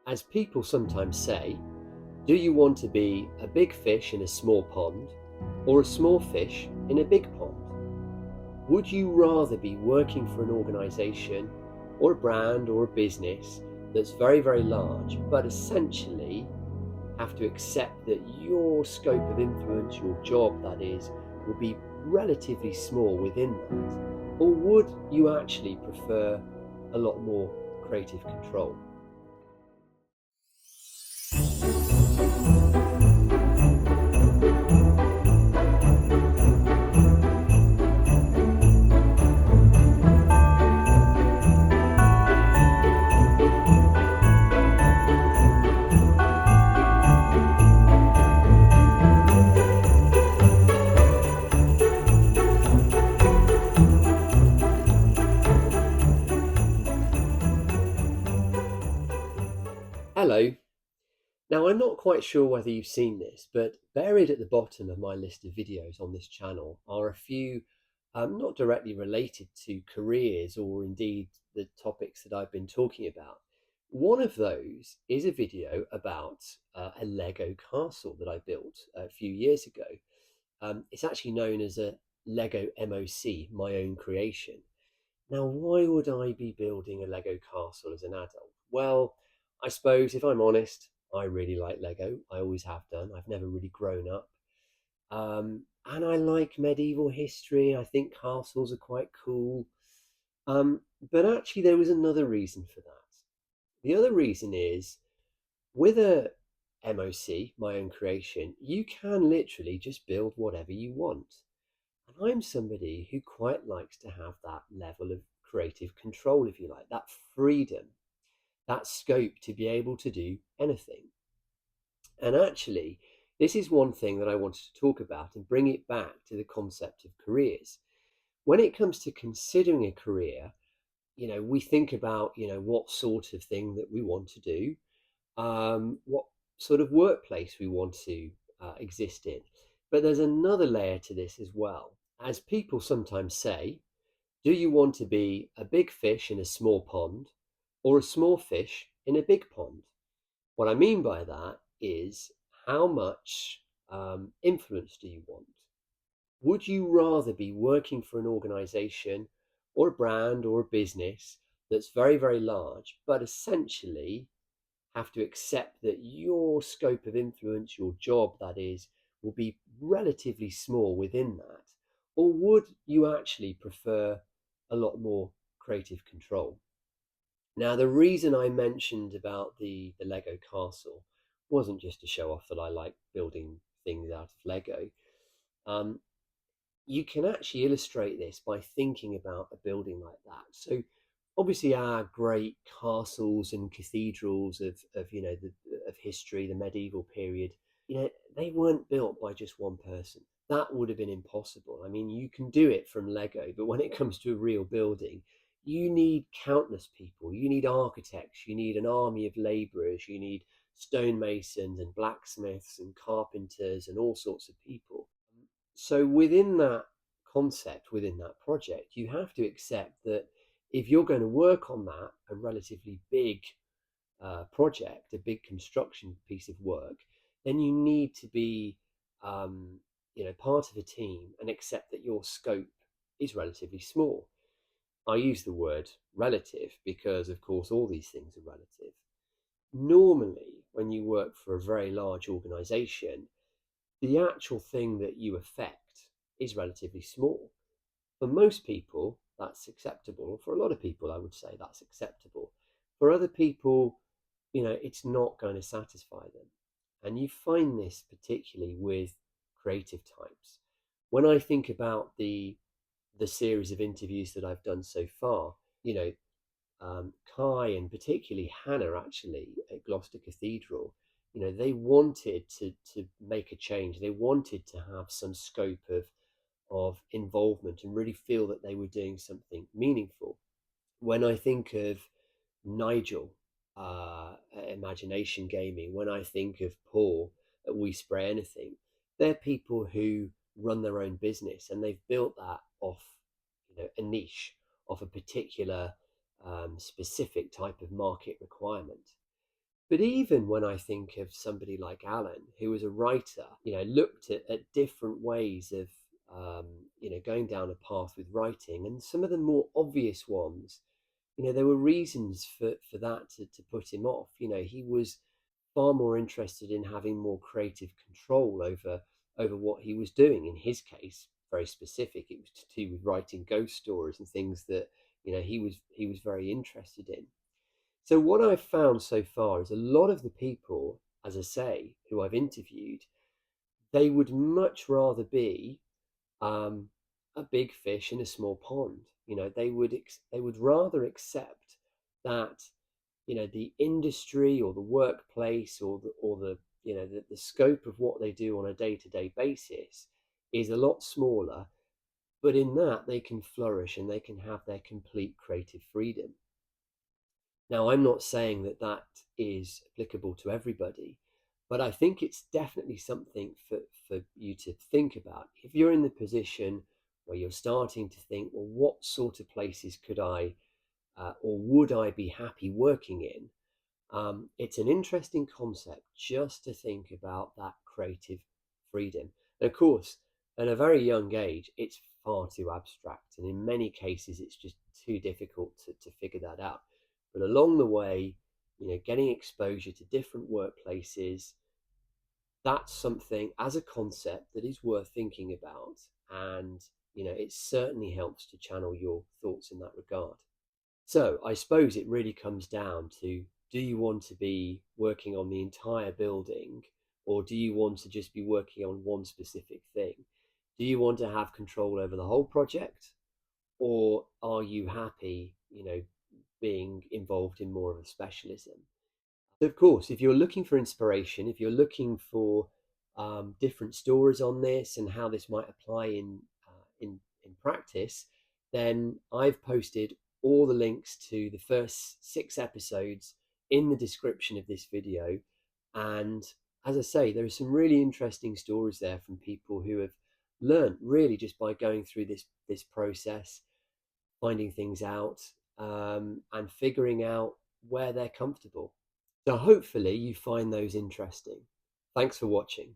As people sometimes say, do you want to be a big fish in a small pond or a small fish in a big pond? Would you rather be working for an organization or a brand or a business that's very, very large, but essentially have to accept that your scope of influence, your job that is, will be relatively small within that? Or would you actually prefer a lot more creative control? Hello. Now, I'm not quite sure whether you've seen this, but buried at the bottom of my list of videos on this channel are a few not directly related to careers or indeed the topics that I've been talking about. One of those is a video about a Lego castle that I built a few years ago. It's actually known as a Lego MOC, my own creation. Now, why would I be building a Lego castle as an adult? Well, I suppose if I'm honest, I really like Lego. I always have done. I've never really grown up. And I like medieval history. I think castles are quite cool. Um, but actually, there was another reason for that. The other reason is with a MOC, my own creation, you can literally just build whatever you want. And I'm somebody who quite likes to have that level of creative control, if you like, that freedom, that scope to be able to do anything. And actually, this is one thing that I wanted to talk about and bring it back to the concept of careers. When it comes to considering a career, we think about, what sort of thing that we want to do, what sort of workplace we want to exist in. But there's another layer to this as well. As people sometimes say, do you want to be a big fish in a small pond or a small fish in a big pond? What I mean by that is how much influence do you want? Would you rather be working for an organization or a brand or a business that's very, very large, but essentially have to accept that your scope of influence, your job that is, will be relatively small within that? Or would you actually prefer a lot more creative control? Now, the reason I mentioned about the Lego castle wasn't just to show off that I like building things out of Lego. Um, you can actually illustrate this by thinking about a building like that. So obviously our great castles and cathedrals of of history, the medieval period, they weren't built by just one person. That would have been impossible. I mean, you can do it from Lego, but when it comes to a real building, you need countless people. You need architects, you need an army of laborers, you need stonemasons and blacksmiths and carpenters and all sorts of people. So within that concept, within that project, you have to accept that if you're going to work on that, a relatively big project, a big construction piece of work, then you need to be, part of a team and accept that your scope is relatively small. I use the word relative because, of course, all these things are relative. Normally, when you work for a very large organization, the actual thing that you affect is relatively small. For most people, that's acceptable. For a lot of people, I would say that's acceptable. For other people, it's not going to satisfy them. And you find this particularly with creative types. When I think about the series of interviews that I've done so far, Kai and particularly Hannah actually at Gloucester Cathedral, they wanted to make a change. They wanted to have some scope of involvement and really feel that they were doing something meaningful. When I think of Nigel at Imagination Gaming, when I think of Paul at We Spray Anything, they're people who run their own business and they've built that off, a niche, of a particular specific type of market requirement. But even when I think of somebody like Alan, who was a writer, looked at different ways of, going down a path with writing, and some of the more obvious ones, there were reasons for that to put him off. He was far more interested in having more creative control over what he was doing. In his case, very specific, it was to do with writing ghost stories and things that he was very interested in. So what I've found so far is a lot of the people, as I say, who I've interviewed, they would much rather be um, a big fish in a small pond. They would rather accept that the industry or the workplace or the scope of what they do on a day-to-day basis is a lot smaller, but in that they can flourish and they can have their complete creative freedom. Now, I'm not saying that that is applicable to everybody, but I think it's definitely something for you to think about. If you're in the position where you're starting to think, well, what sort of places could I or would I be happy working in? It's an interesting concept just to think about that creative freedom. And of course, at a very young age, it's far too abstract. And in many cases, it's just too difficult to figure that out. But along the way, getting exposure to different workplaces, that's something as a concept that is worth thinking about. And, it certainly helps to channel your thoughts in that regard. So I suppose it really comes down to, do you want to be working on the entire building, or do you want to just be working on one specific thing? Do you want to have control over the whole project, or are you happy, being involved in more of a specialism? So of course, if you're looking for inspiration, if you're looking for different stories on this and how this might apply in practice, then I've posted all the links to the first 6 episodes in the description of this video. And as I say, there are some really interesting stories there from people who have learned really just by going through this process, finding things out, and figuring out where they're comfortable. So hopefully you find those interesting. Thanks for watching.